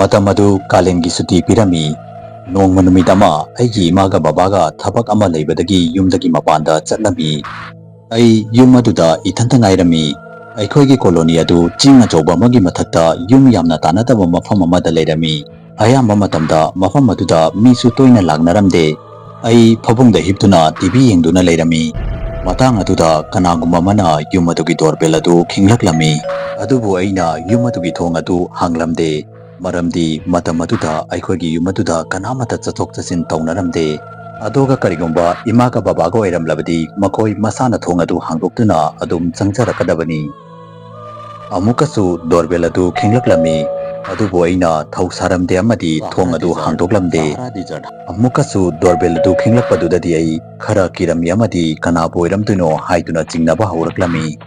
Matamadu Kalengi Suti Pirami Nong Manumidama Aigi Imaga Babaga Tapak Ama Labadagi Yumdagi Mapanda Chatlami Ai Yumaduda Itantangairami Aikoigi Colony adu Ching Ajoba Magi Mathata Yum Yamna Tanataba Mafam Amada Lerami Ayamba Matamda Mafam Maduda Misu Toina Lagnaramde Ai Pabung the Hiptuna TV Induna Lerami Matang Aduda Kanaguma Mana Yumadugi Dorbel adu Kinglami Adubu Aina Yumadugi Tong adu Hanglamde Maramdi Matamaduda Aikogi Yumaduda Kanamata Chatok Chasin Taunaramde Adoga Karigumba Imaga Babago Eram Labadi Makoi Masana Thong adu Hangdoktuna Adum Changcharakadabani Amukasu Dorbel adu Kinglami Adubu Aina Thausaramde Amadi Thong adu Hangdoklamde Amukasu Dorbel adu Kinglakpadudadi Ai Khara Kiram Yamadi Kanabu Eramtuno Haiduna Chingnaba Hauраklami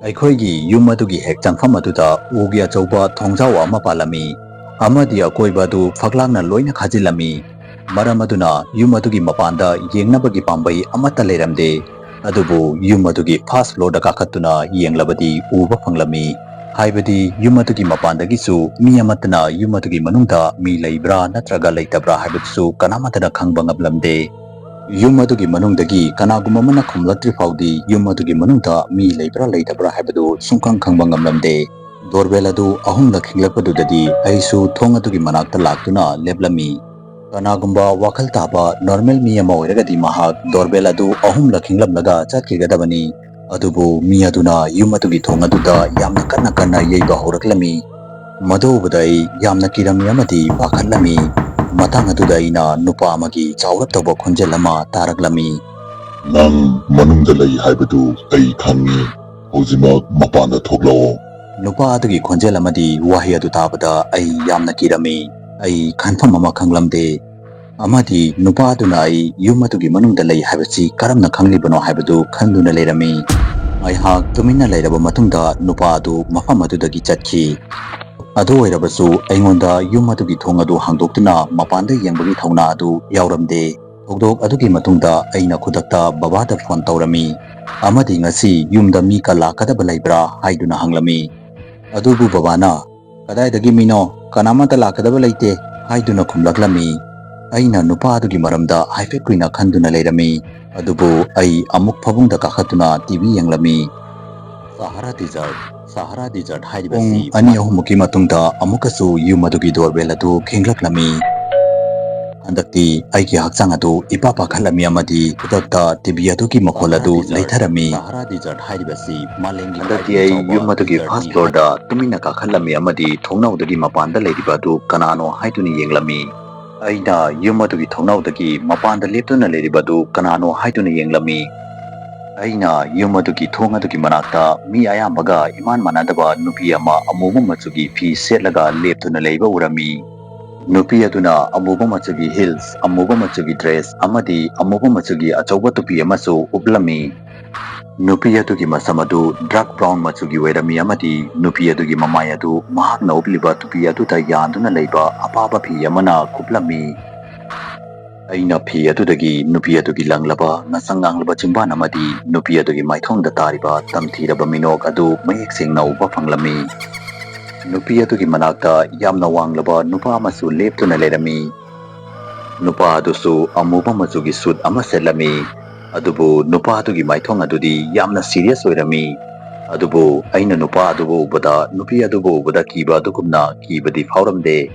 Aikoigi Yumadugi Hek Changfam aduda Ugi Achauba Thongjawa Ama Palami Amadi Akoibadu Faglangna Loina Khajilami Maramaduna Yumadugi Mapanda Yengnabagi Pambai Amata Leramde Adubu Yumadugi Fast Floor da Kakatuna Yenglabadi Uba Panglami Haibadi Yumadugi Mapandagisu Miyamatana Yumadugi Manungda Mi Leibra Natraga Leitabra Haibutsu Kanamatana Kangbangablamde Yumadugi Manungdagi Kanagumamana Kumlatri Faudi Yumadugi Manungda Mi Leibra Leitabra Haibadu Sungkang Kangbangablamde Dorbeladu Ahum Lakinglakpadudadi Aisu Thongadugi Manakta Laktuna Leblami Kanagumba Wakal Taba Normal Miyama Oiragadi Mahak Dorbeladu Ahum Lakinglamlaga Chatkigadabani Adubu Miyaduna Yumadugi Thongaduda Yamna Kana Yeiba Horaklami Madobudai Yamna Kirami Amadi Pakhalami Matangatuda ina Nupa Amagi Chawrataba Khonjelama Taraklami Nang Manungdalai Haibadu Ai Khangi Hojimak Mapanda Thoklao Nupa adugi Khonjelamadi Wahi adu tabada Ai Yamna Kirami Ai Khanfam Ama Khanglamde Amadi Nupa aduna Ai Yumadugi Manungdalai Haibasi Karamna Khanglibano Haibadu Khanduna Lerami Ai Hak Tumina Leraba Matungda Nupa adu Mafam adudagi Chatki Adu Oirabasu Aingonda Yumadugi Thong adu Hangdoktuna Mapanda Yengbagi Thauna adu Yauramde Thogdok adugi Matungda Aina Khudakta Babada Phone Taurami Amadi Ngasi Yumda Mi Ka Lakadaba Leibra Haiduna Hanglami Adubu Babana Kadaidagi Mino Kanamata Lakadaba Leite Haiduna Khumlaklami Aina Nupa adugi Maramda Haifet Kuina Khanduna Lerami Adubu Ai Amuk Phabungda Kakhatuna TV Yenglami Sahara Desert Haidibasi Ani Ahumuki Matungda Amukasu Yumadugi Dorbel adu Kinglaklammi Handakti Aiki Hakchang adu Ipapa Khalami Amadi Kudakta TV adugi Makhol adu Leitharami Sahara Desert Haidibasi Malengi Handakti Ai Yumadugi First Floor da Tumina Kakhalami Amadi Thongnaudagi Mapanda Leiriba adu Kanano Haiduni Yenglami Aina Yumadugi Thongnaudagi Mapanda Leptuna Leiriba adu Kanano Haiduni Yenglami Aina Yumadugi Thongadugi Manakta Mi Ayambaga Iman Manadaba Nupi Ama Amuba Matsugi Fi Setlaga Leptuna Leiba Urami Nupi aduna Amuba Matsugi Hills Amuba Matsugi Dress Amadi Amuba Matsugi Achauba Tupi Amasu Ublami Nupi adugi Masamadu Dark Brown Matsugi Werami Amadi Nupi adugi Mamayadu Mahakna Ubliba Tupi aduta Yanduna Leiba Apaba Pi Yamana Kublami Aina Pi adudagi Nupi adugi Langlaba Nasanganglaba Chimban Amadi Nupi adugi Maithongda Tariba Tamthiraba Minok adu Mayek Sengna Uba Fanglami Nupi adugi Manakta Yamna Wanglaba Nupa Amasu Leptuna Lerami Nupa adusu Amuba Matsugi Sud Ama Selami Adubu Nupa adugi Maithong adudi Yamna Serious Oirami Adubu Aina Nupa adubu Ubada Nupi adubu Ubada Kiba Adukumna Kibadi Fauramde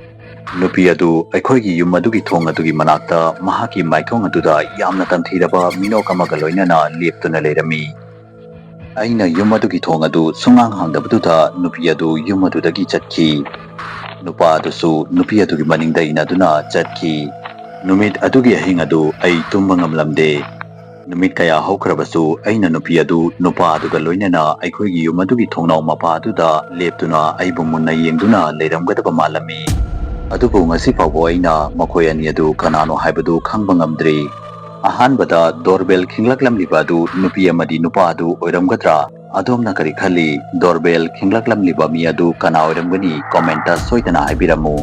Nupi adu Aikoigi Yumadugi Thong adugi Manakta Mahaki Maithong aduda Yamna Tamthiraba Minok Amaga Loinana Leptuna Lerami Aina Yumadugi Thong adu Sungang Hangdabaduda Nupi adu Yumadudagi Chatki Nupa adusu Nupi adugi Maningda Inaduna Chatki Numit adugi Ahing adu Ai Tumbangamlamde Numit Kaya Hokrabasu Aina Nupi adu Nupa aduga Loinana Aikoigi Yumadugi Thongnau Mapa aduda Leptuna Aibu Munna Yengduna Leramgadaba Malami Adubu ngasi fawbo aina makhoi ani adu kanano haibadu khangba ngamdri ahanbada doorbell khinglaklamliba adu nupi amadi nupa adu oiramgadra adomna kari khali doorbell khinglaklamliba mi adu kana oiramgani comment soidana haibiramu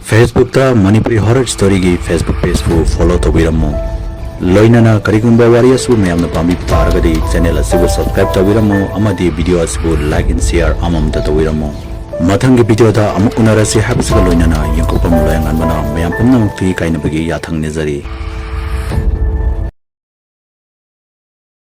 Facebook ta Manipuri horror story gi Facebook page fu follow tobiramu loinana karigumba wari asu mayamna pambi taragadi channel asibu subscribe tobiramu amadi video asibu like and share amam ta tobiramu Mathang ki video da amuk unarasi habsiga loinana yangkopam loyangan mana mayam pumnamukti kainabagi yathang nizari.